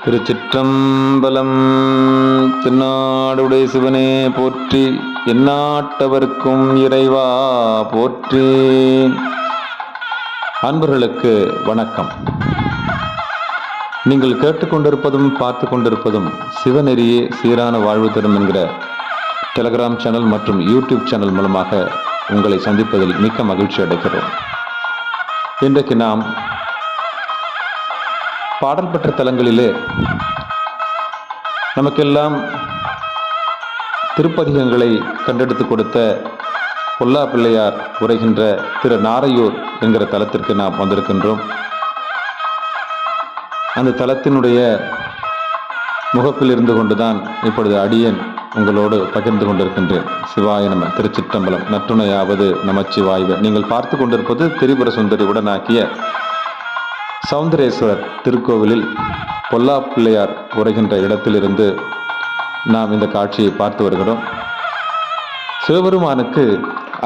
திருச்சிற்றம்பலம். தென்னாடுடைய சிவனே போற்றி, எந்நாட்டவர்க்கும் இறைவா போற்றி. அன்பர்களுக்கு வணக்கம். நீங்கள் கேட்டுக்கொண்டிருப்பதும் பார்த்து கொண்டிருப்பதும் சிவநெறியே சீரான வாழ்வு தரும் என்கிற டெலிகிராம் சேனல் மற்றும் யூடியூப் சேனல் மூலமாக உங்களை சந்திப்பதில் மிக்க மகிழ்ச்சி அடைகிறோம். இன்றைக்கு நாம் பாடல் பெற்ற தலங்களிலே நமக்கெல்லாம் திருப்பதிகங்களை கண்டெடுத்து கொடுத்த பொல்லா பிள்ளையார் உரைகின்ற திரு நாரையூர் என்கிற தலத்திற்கு நாம் வந்திருக்கின்றோம். அந்த தலத்தினுடைய முகப்பில் இருந்து கொண்டுதான் இப்பொழுது அடியேன் உங்களோடு பகிர்ந்து கொண்டிருக்கின்றேன். சிவாய நம. திருச்சிற்றம்பலம். நற்றுணையாவது நமச்சிவாய்வே. நீங்கள் பார்த்து கொண்டிருப்பது திரிபுர சுந்தரி உடனாக்கிய சௌந்தரேஸ்வரர் திருக்கோவிலில் பொல்லா பிள்ளையார் உரைகின்ற இடத்திலிருந்து நாம் இந்த காட்சியை பார்த்து வருகிறோம். சிவபெருமானுக்கு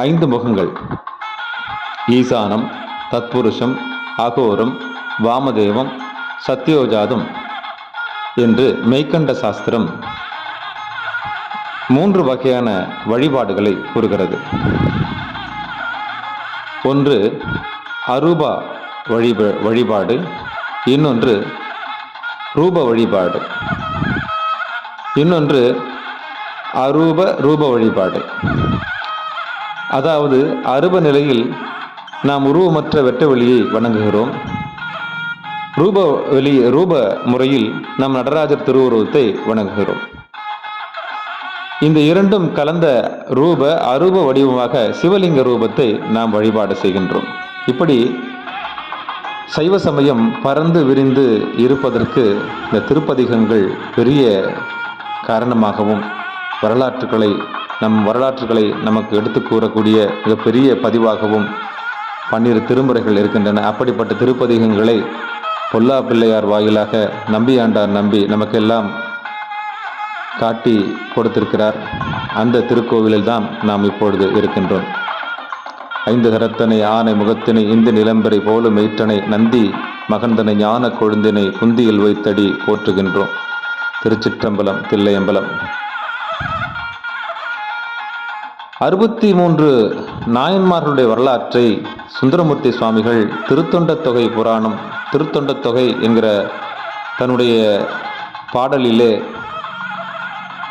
5 முகங்கள்: ஈசானம், தத்புருஷம், அகோரம், வாமதேவம், சத்யோஜாதம் என்று மெய்கண்ட சாஸ்திரம் 3 வகையான வழிபாடுகளை கூறுகிறது. ஒன்று அரூபா வழிபாடு, இன்னொன்று ரூப வழிபாடு, இன்னொன்று ரூப வழிபாடு. அதாவது அருப நிலையில் நாம் உருவமற்ற வெட்ட வெளியை வணங்குகிறோம். ரூப முறையில் நாம் நடராஜர் திருவுருவத்தை வணங்குகிறோம். இந்த இரண்டும் கலந்த அரூப வடிவமாக சிவலிங்க ரூபத்தை நாம் வழிபாடு செய்கின்றோம். இப்படி சைவ சமயம் பறந்து விரிந்து இருப்பதற்கு இந்த திருப்பதிகங்கள் பெரிய காரணமாகவும் வரலாற்றுகளை நமக்கு எடுத்து கூறக்கூடிய மிகப்பெரிய பதிவாகவும் 12 திருமுறைகள் இருக்கின்றன. அப்படிப்பட்ட திருப்பதிகங்களை பொல்லா பிள்ளையார் வாயிலாக நம்பியாண்டார் நம்பி நமக்கெல்லாம் காட்டி கொடுத்திருக்கிறார். அந்த திருக்கோவிலில் தான் நாம் இப்பொழுது இருக்கின்றோம். 5 கரத்தனை ஆனை முகத்தினை இந்து நிலம்பரை போல மெய்த்தனை நந்தி மகந்தனை ஞான கொழுந்தினை குந்தியில் வைத்தடி போற்றுகின்றோம். திருச்சிற்றம்பலம். தில்லையம்பலம். 63 நாயன்மார்களுடைய வரலாற்றை சுந்தரமூர்த்தி சுவாமிகள் திருத்தொண்ட தொகை புராணம், திருத்தொண்ட தொகை என்கிற தன்னுடைய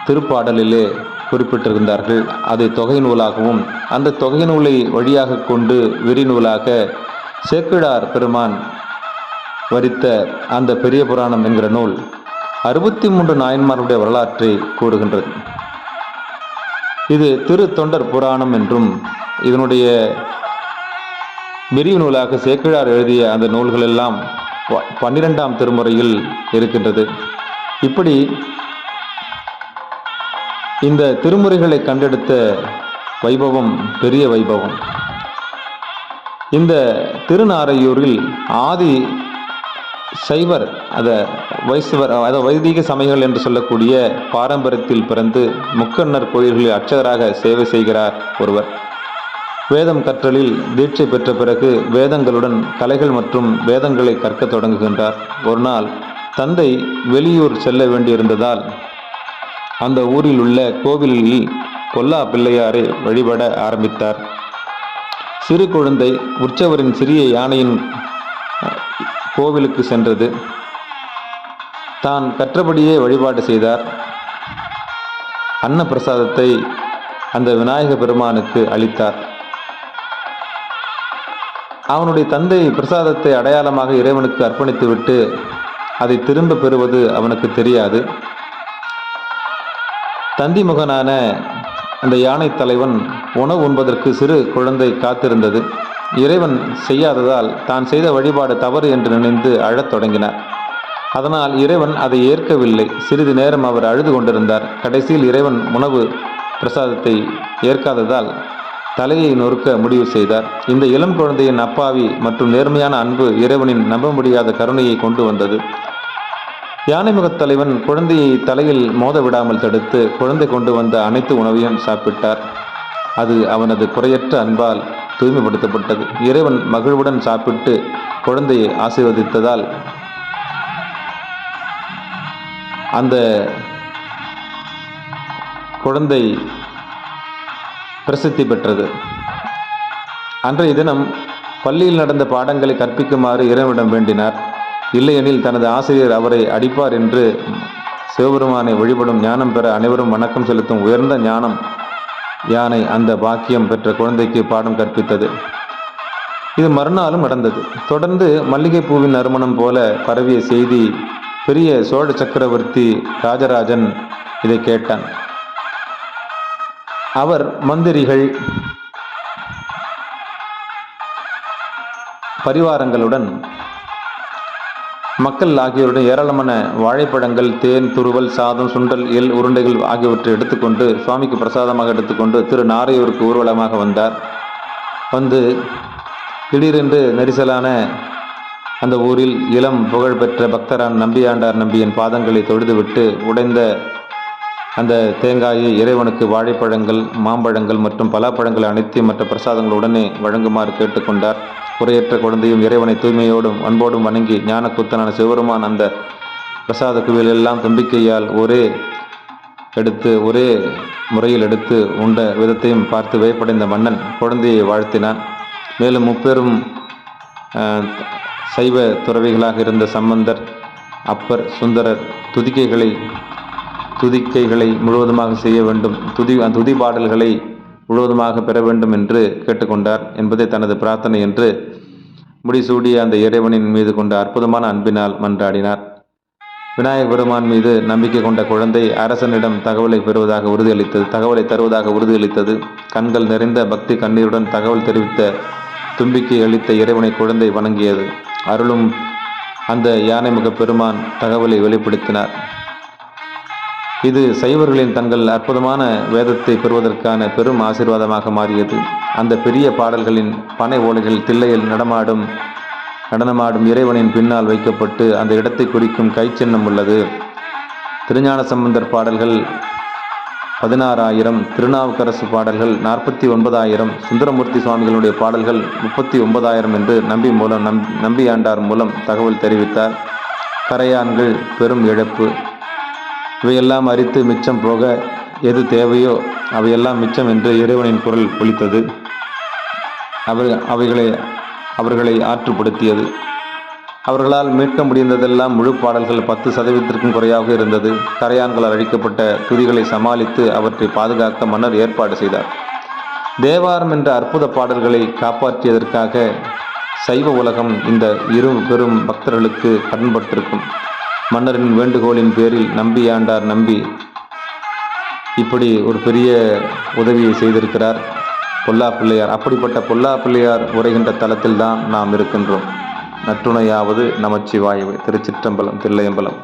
திருப்பாடலிலே குறிப்பிட்டிருந்தார்கள். அதை தொகை நூலாகவும் அந்த தொகை நூலை வழியாக கொண்டு விரிநூலாக சேக்கிழார் பெருமான் வரித்த அந்த பெரிய புராணம் என்கிற நூல் 63 நாயன்மார்களுடைய வரலாற்றை கூறுகின்றது. இது திரு தொண்டர் புராணம் என்றும், இதனுடைய விரிவு நூலாக சேக்கிழார் எழுதிய அந்த நூல்கள் எல்லாம் 12ஆம் திருமுறையில் இருக்கின்றது. இப்படி இந்த திருமுறைகளை கண்டெடுத்த வைபவம் பெரிய வைபவம். இந்த திருநாரையூரில் ஆதி சைவர் வைதிக சமயங்கள் என்று சொல்லக்கூடிய பாரம்பரியத்தில் பிறந்து முக்கண்ணர் கோயில்களில் அர்ச்சகராக சேவை செய்கிறார் ஒருவர். வேதம் கற்றலில் தீட்சை பெற்ற பிறகு வேதங்களுடன் கலைகள் மற்றும் வேதங்களை கற்க தொடங்குகின்றார். ஒரு நாள் தந்தை வெளியூர் செல்ல வேண்டியிருந்ததால் அந்த ஊரில் உள்ள கோவிலில் பொல்லா பிள்ளையாரை வழிபட ஆரம்பித்தார். சிறு குழந்தை உற்சவரின் சிறிய யானையின் கோவிலுக்கு சென்றது. தான் கற்றபடியே வழிபாடு செய்தார். அன்ன பிரசாதத்தை அந்த விநாயக பெருமானுக்கு அளித்தார். அவனுடைய தந்தை பிரசாதத்தை அடையாளமாக இறைவனுக்கு அர்ப்பணித்துவிட்டு அதை திரும்ப பெறுவது அவனுக்கு தெரியாது. தந்தி முகனான அந்த யானை தலைவன் உணவு உண்பதற்கு சிறு குழந்தை காத்திருந்தது. இறைவன் செய்யாததால் தான் செய்த வழிபாடு தவறு என்று நினைந்து அழத் தொடங்கினார். அதனால் இறைவன் அதை ஏற்கவில்லை. சிறிது நேரம் அவர் அழுது கொண்டிருந்தார். கடைசியில் இறைவன் உணவு பிரசாதத்தை ஏற்காததால் தலையை நொறுக்க முடிவு செய்தார். இந்த இளம் குழந்தையின் அப்பாவி மற்றும் நேர்மையான அன்பு இறைவனின் நம்ப முடியாத கருணையை கொண்டு வந்தது. யானைமுகத் தலைவன் குழந்தையை தலையில் மோத விடாமல் தடுத்து குழந்தை கொண்டு வந்த அனைத்து உணவையும் சாப்பிட்டார். அது அவனது குறையற்ற அன்பால் தூய்மைப்படுத்தப்பட்டது. இறைவன் மகிழ்வுடன் சாப்பிட்டு குழந்தையை ஆசீர்வதித்ததால் அந்த குழந்தை பிரசித்தி பெற்றது. அன்றைய தினம் பள்ளியில் நடந்த பாடங்களை கற்பிக்குமாறு இறைவனிடம் வேண்டினார். இல்லையெனில் தனது ஆசிரியர் அவரை அடிப்பார் என்று சிவபெருமானை வழிபடும் ஞானம் பெற அனைவரும் வணக்கம் செலுத்தும் உயர்ந்த ஞானம் யானை அந்த பாக்கியம் பெற்ற குழந்தைக்கு பாடம் கற்பித்தது. இது மறுநாளும் நடந்தது. தொடர்ந்து மல்லிகைப்பூவின் நறுமணம் போல பரவிய செய்தி பெரிய சோழ சக்கரவர்த்தி ராஜராஜன் இதை கேட்டான். அவர் மந்திரிகள் பரிவாரங்களுடன் மக்கள் ஆகியோருடன் ஏராளமான வாழைப்பழங்கள், தேன், துருவல், சாதம், சுண்டல், எள் உருண்டைகள் ஆகியவற்றை எடுத்துக்கொண்டு சுவாமிக்கு பிரசாதமாக எடுத்துக்கொண்டு திரு நாரையூருக்கு ஊர்வலமாக வந்தார். வந்து திடீரென்று நெரிசலான அந்த ஊரில் இளம் புகழ்பெற்ற பக்தரான் நம்பியாண்டார் நம்பியின் பாதங்களை தொழுதுவிட்டு உடைந்த அந்த தேங்காயை இறைவனுக்கு வாழைப்பழங்கள், மாம்பழங்கள் மற்றும் பலாப்பழங்கள் அனைத்தையும் மற்ற பிரசாதங்கள் உடனே வழங்குமாறு கேட்டுக்கொண்டார். குறையற்ற குழந்தையும் இறைவனை தூய்மையோடும் அன்போடும் வணங்கி ஞானக்குத்தனான சிவபெருமான் அந்த பிரசாத குவியலெல்லாம் தும்பிக்கையால் ஒரே முறையில் எடுத்து உண்ட விதத்தையும் பார்த்து வியப்படைந்த மன்னன் குழந்தையை வாழ்த்தினான். மேலும் முப்பெரும் சைவ துறவிகளாக இருந்த சம்பந்தர், அப்பர், சுந்தரர் துதிக்கைகளை முழுவதுமாக செய்ய வேண்டும், துதி பாடல்களை முழுவதுமாக பெற வேண்டும் என்று கேட்டுக்கொண்டார் என்பதை தனது பிரார்த்தனை என்று முடிசூடிய அந்த இறைவனின் மீது கொண்ட அற்புதமான அன்பினால் மன்றாடினார். விநாயக பெருமான் மீது நம்பிக்கை கொண்ட குழந்தை அரசனிடம் தகவலை தருவதாக உறுதியளித்தது. கண்கள் நிறைந்த பக்தி கண்ணீருடன் தகவல் தெரிவித்த தும்பிக்கை அளித்த இறைவனை குழந்தை வணங்கியது. அருளும் அந்த யானைமுக பெருமான் தகவலை வெளிப்படுத்தினார். இது சைவர்களின் தங்கள் அற்புதமான வேதத்தை பெறுவதற்கான பெரும் ஆசீர்வாதமாக மாறியது. அந்த பெரிய பாடல்களின் பனை ஓலைகள் தில்லையில் நடனமாடும் இறைவனின் பின்னால் வைக்கப்பட்டு அந்த இடத்தை குறிக்கும் கைச்சின்னம் உள்ளது. திருஞான சம்பந்தர் பாடல்கள் 16,000, திருநாவுக்கரசு பாடல்கள் 49,000, சுந்தரமூர்த்தி சுவாமிகளுடைய பாடல்கள் 39,000 என்று நம்பியாண்டார் மூலம் தகவல் தெரிவித்தார். கரையான்கள் பெரும் இழப்பு. இவையெல்லாம் அரித்து மிச்சம் போக எது தேவையோ அவையெல்லாம் மிச்சம் என்று இறைவனின் குரல் ஒலித்தது. அவர்களை ஆற்றுப்படுத்தியது. அவர்களால் மீட்க முடிந்ததெல்லாம் முழு பாடல்கள் 10% குறையாக இருந்தது. கரையான்களால் அழிக்கப்பட்ட துதிகளை சமாளித்து அவற்றை பாதுகாக்க மன்னர் ஏற்பாடு செய்தார். தேவாரம் என்ற அற்புத பாடல்களை காப்பாற்றியதற்காக சைவ உலகம் இந்த இரு பெரும் பக்தர்களுக்கு கடன்பட்டிருக்கும். மன்னரின் வேண்டுகோளின் பேரில் நம்பியாண்டார் நம்பி இப்படி ஒரு பெரிய உதவியை செய்திருக்கிறார் பொல்லா பிள்ளையார். அப்படிப்பட்ட பொல்லா பிள்ளையார் உரைகின்ற தலத்தில் தான் நாம் இருக்கின்றோம். நற்றுணையாவது நமச்சிவாயவே. திருச்சிற்றம்பலம், தில்லையம்பலம்.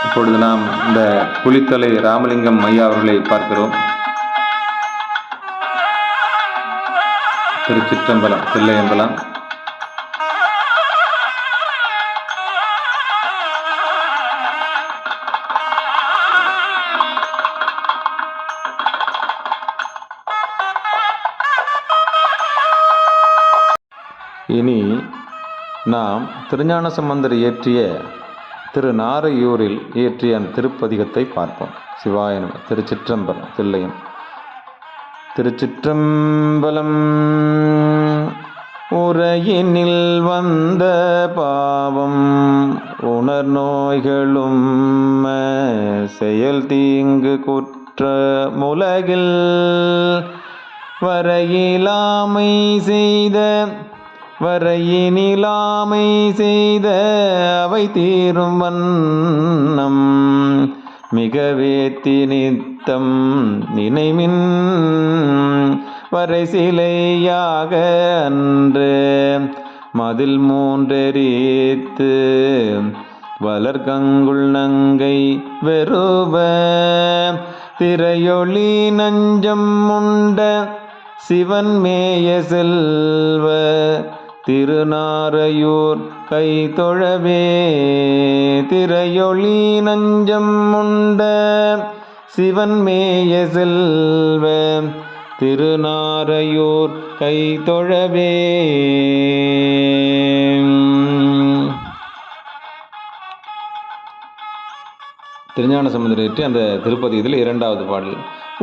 இப்பொழுது நாம் இந்த புலித்தலை ராமலிங்கம் ஐயா அவர்களை பார்க்கிறோம். திருச்சிற்றம்பலம், தில்லையம்பலம். இனி நாம் திருஞான சம்பந்தர் இயற்றிய திரு நாரையூரில் இயற்றிய அந்த திருப்பதிகத்தை பார்ப்போம். சிவாய நம. திருச்சிற்றம்பலம், தில்லையம். திருச்சிற்றம்பலம். உரையினில் வந்த பாவம் உணர் நோய்களும் செயல் தீங்கு குற்ற முலகில் வரையினிலாமை செய்த அவை தீரும் வண்ணம் மிகவே திணித்தம் நினைமின் வரை சிலையாக அன்று மதில் மூன்றெரித்து வளர்கங்குள் நங்கை வெறுவ திரையொளி நஞ்சம் உண்ட சிவன் மேய செல்வ திருநாரையூர் கை தொழவே. திரையொளி நஞ்சம் உண்ட சிவன் மேய செல்வ திருநாரையூர் கை தொழவே. திருஞான சம்பந்தர் இயற்றி அந்த திருப்பதியில் 2வது பாடல்.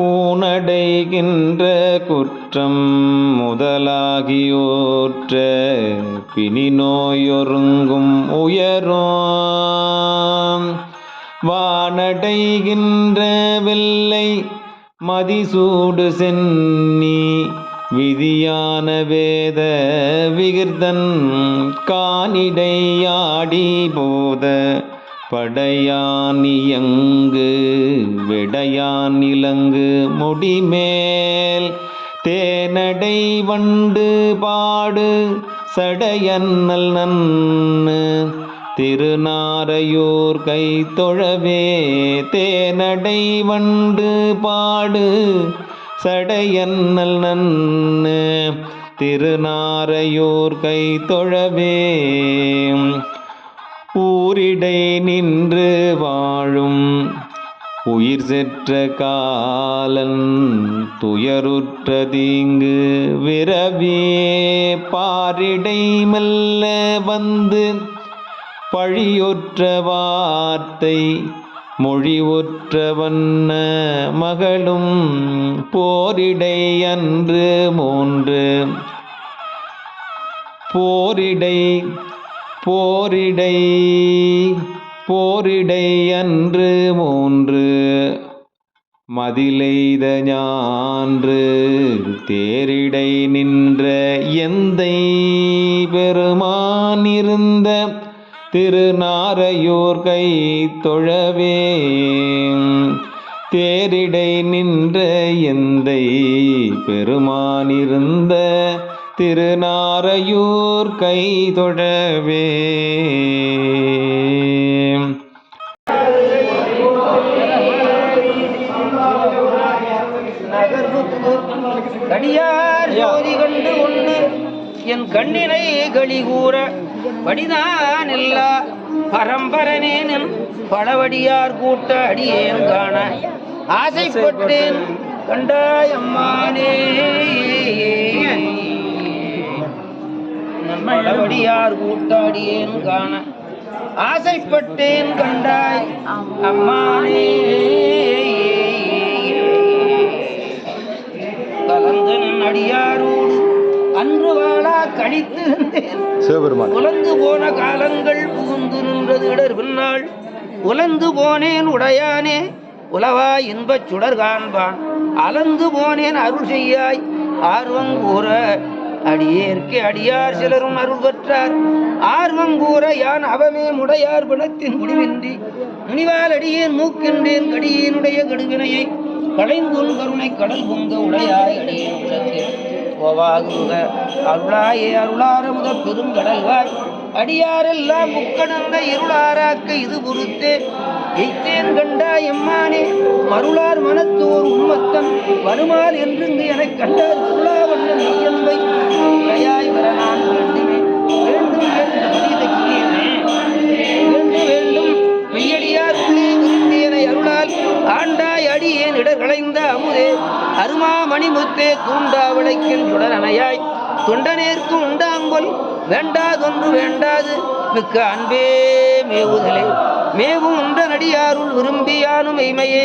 ஊனடைகின்ற குற்றம் முதலாகியோற்ற பிணி நோயொருங்கும் உயரும் வானடைகின்ற வெள்ளை மதிசூடு சென்னி விதியான வேத விகிர்தன் கானிடையாடி போத படையானியங்கு விடையான் இலங்கு முடிமேல் தேனடை வண்டு பாடு சடையன்னல் நன்னு திருநாரையூர் கை தொழவே தேனடை வண்டு பாடு சடையன்னல் நன்னு திருநாரையூர் கை தொழவே ஊரிடை நின்று வாழும் உயிர் செற்ற காலன் துயருற்ற தீங்கு விரவியே பாரிடை மெல்ல வந்து பழியொற்ற வார்த்தை மொழி ஒற்ற வண்ண மகளும் போரிடை அன்று 3 போரிடை அன்று 3 மதிலெய்த ஞான்று தேரிடை நின்ற எந்தை பெருமான் இருந்த திருநாரையூர் கை தொழவே தேரிடை நின்ற எந்தை பெருமான் இருந்த திருநாரையூர் கை தொழவே. கடியார் ஜோதி கண்டு கொண்டு என் கண்ணினை களிகூற படிதான் இல்லா பரம்பரனேன் பழவடியார் கூட்ட அடியேன் காண ஆசைப்பட்டேன் கண்டாயம்மானே பழவடியார் கூட்ட அடியேன் காண ஆசைப்பட்டேன் கண்டாய் அம்மானே கலந்தன் அடியாரோடு அன்று வாழா கழித்திருந்தேன் உலர்ந்து போன காலங்கள் புகுந்து நின்றது இடர் பின்னாள் உலர்ந்து போனேன் உடையானே உலவா இன்பச் சுடர் காண்பான் அலந்து போனேன் அருள் செய்யாய் ஆர்வங்கூற அடியேற்கே அடியார் சிலரும் அருள் பெற்றார் ஆர்வங்கூற யான் அவமே முடையார் பிணத்தின் முடிவின்றி முனிவால் அடியேன் மூக்கின்றேன் கடியினுடைய கடுவினையை களைந்துன் கருணை கடல் பொங்க உடையாய் அடியேன் உலகே கோவாகுங்க அருளாயே அருளார முத பெருங்கடல்வாய் அடியாரெல்லாம் முக்கணந்த இருளாராக்க இது பொறுத்தே எய்த்தேன் கண்டா எம்மானே மருளார் மனத்தோர் உண்மத்தன் வருமால் என்றுங்கு எனக் கண்டார் உருளாவண்ணன் மெய்யன்பை உடையாய் வர நான் வேண்டுமே வேண்டும் வேண்டும் மெய்யடியார் உள்ளே விருந்தியனை அருளால் ஆண்டாய் அடியேன் இடர்களைந்த அமுதே அருமா மணிமுத்தே தூண்டா விளைக்கின் சுடரணையாய் தொண்டனேற்கு உண்டாங்கொல் வேண்டாதொன்று வேண்டாது மிக்க அன்பே மேவுதலே மேவும் உண்ட நடியாருள் விரும்பியானும் மெய்மையே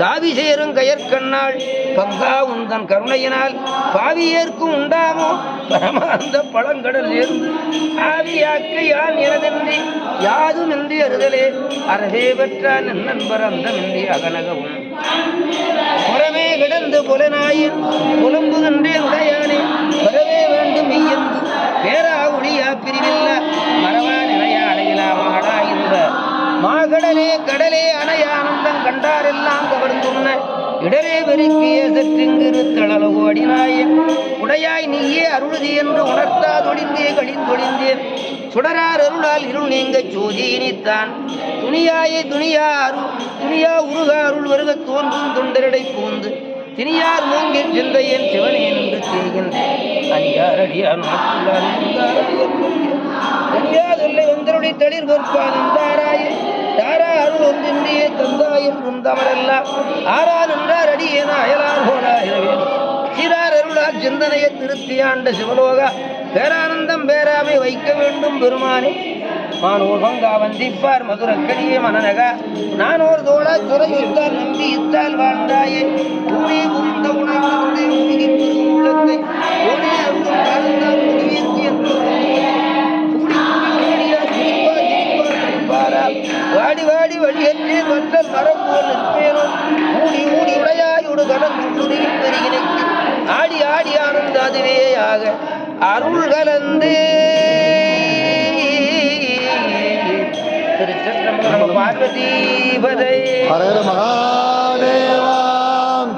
காவி சேரும் கயற்கண்ணாள் பங்கா உந்தன் கருணையினால் பாவியேற்கும் உண்டாமோ பரமாந்த பழங்கடல் நேர்ந்து ஆவியாக்க யான் எனதென்றி யாதுமின்றி அறுதலே அறவே பெற்றான் நண்பர் அந்தமின்றி அகனகவும் புறமே கிடந்து புலனாயின் புலம்புகின்றேன் உடையானே வரவே வேண்டும் மெய்யந்து பேரா ஒளியா பிரிவில்ல மரவா நிலையா அடையிலா மாடா இந்த மாகடலே கடலே அணையானந்தம் கண்டாரெல்லாம் கவர்ந்துண்ண இடரே வெறுக்கிய சற்றிங்கிரு தளலகு அடிநாயன் உடையாய் நீயே அருளுதி என்று உணர்த்தாதொழிந்தே கழிந்தொழிந்தேன் சுடரார் அருளால் இருள் நீங்க சோதியினித்தான் துணியாயே துணியா உருக அருள் வருக தோன்றும் தொண்டரடை பூந்து தினியார் மூங்கில் சிந்தையன் சிவனேன் என்று செய்கின்றேன் அடியார் அடியார் அடியாதொல்லை வந்தருடைய தளிர் பொற்பாதாராயே தாரா அருள் ஒன்றின்றியே தந்தாயும் குந்தமரெல்லாம் ஆறா நின்றார் அடியேன அயலார் போலாயிரவேன் சீரார் அருளால் சிந்தனையை திருத்தியாண்ட சிவலோகா பேரானந்தம் பேராமை வைக்க வேண்டும் பெருமானே மானோர் பங்கா வந்திப்பார் மதுரக்கடியே மனநக நானோர் தோழா துறையுத்தால் நம்பி இத்தால் வாழ்ந்தாயே ஊனே புரிந்த உணர்ந்து பெரும் உள்ளத்தை ஊனே அருளும் வாழ்ந்தால் முடிவிற்கு என்று வாடி வாடி வழியற்றே வற்றல் மரம் போல் நிற்பேனோ மூடி மூடி உடையாயுடு கடந்துருகின் பெருகினைக்கு ஆடி ஆடி ஆனந்த அதுவே ஆக அருள் கலந்து திருச்சிற்றம்பலம் பார்வதீபதை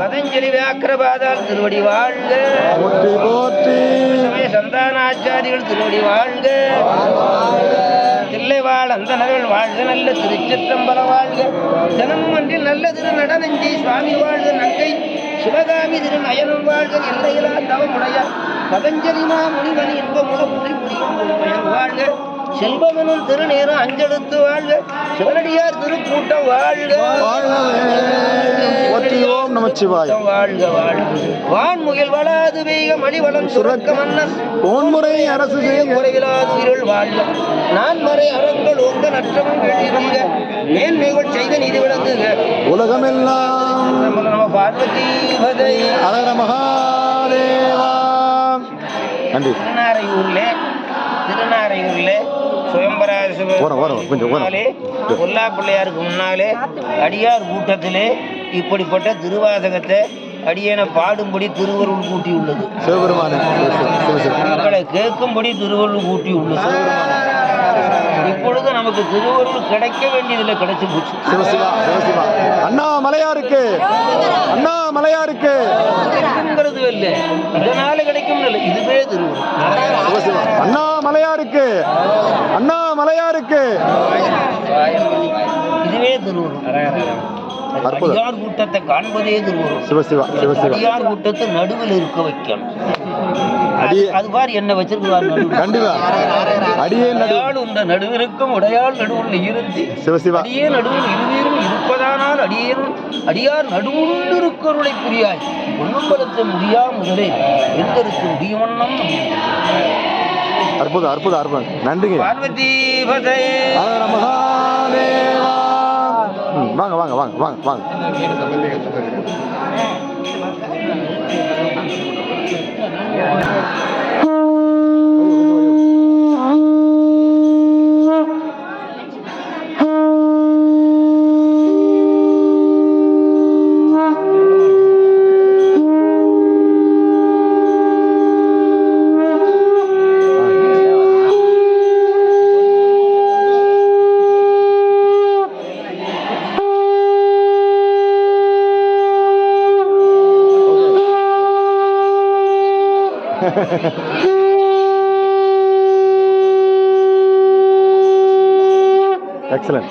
பதஞ்சலி வியாக்கிரபாதால் திருவடி வாழ்க சமய சந்தானாச்சாரிகள் திருவடி வாழ்க தில்லைவாழ் அந்தனர்கள் வாழ்க நல்ல திருச்சிற்றம்பலம் வாழ்க ஜனமும் அன்றில் நல்ல திரு நடனஞ்சி சுவாமி வாழ்க நங்கை சிவகாமி திரு நயனம் வாழ்க எல்லையிலா தவமுடைய பதஞ்சலி முனிவனி இன்பமுல புரி புரியும் வாழ்க செல்வமெனும் திருநேரம் அஞ்செழுத்து வாழ்க சிவனடியார் திருக்கூட்டம் வாழ்க வாழ்க வாழ்க வான்முகில் வளாது வேக மணிவளம் சுரக்க மன்னன் போன்முறை அரசு குறைவிலாது உயிர்கள் வாழ்க நான் மறை அறங்கள் உங்க நற்றமும் கேள்விக மேன்மைகள் செய்த நீதி விளங்குக உலகமெல்லாம் நம்ம பார்வதி ஹர மகாதேவா. நன்றி. திருநாரையூர்ல சுயம்பராசு முன்னாலே கொல்லா பிள்ளையாருக்கு முன்னாலே அடியார் கூட்டத்திலே இப்படிப்பட்ட திருவாசகத்தை அடியேன பாடும்படி திருவருள் கூட்டி உள்ளது. மக்களை கேட்கும்படி திருவருள் கூட்டி உள்ளது. இப்பொழுது நமக்கு திருவருள் கிடைக்க வேண்டியதில்லை, கிடைச்சு போச்சு. அண்ணாமலையாருக்கு அண்ணாமலையாருக்கு கிடைக்குங்கிறது இல்லை, இதனால கிடைக்கும் இல்லை, இதுவே திருவருள். அண்ணாமலையாருக்கு அண்ணாமலையாருக்கு இதுவே திருவருள். அடியார் கூட்டத்தை காண்பதே திருவருள். அடியார் கூட்டத்தை நடுவில் இருக்க வைக்கணும். அது பாரு என்ன வச்சிருக்கிறார் நடுவிற்கும் உடையாள் நடுவுள் இருந்து அடியே நடுவில் இருவரும் இருப்பதானால் அடியார் நடுவுள் இருக்கிறவர்களை புரியாய் ஒன்றும்பலத்தை முடியா முதலே எந்தருக்கு முடியுமன்னம். அற்புதம் அற்புதம் அற்புதம். நன்றிங்க. பார்வதி வாங்க வாங்க வாங்க வாங்க வாங்க. Excellent.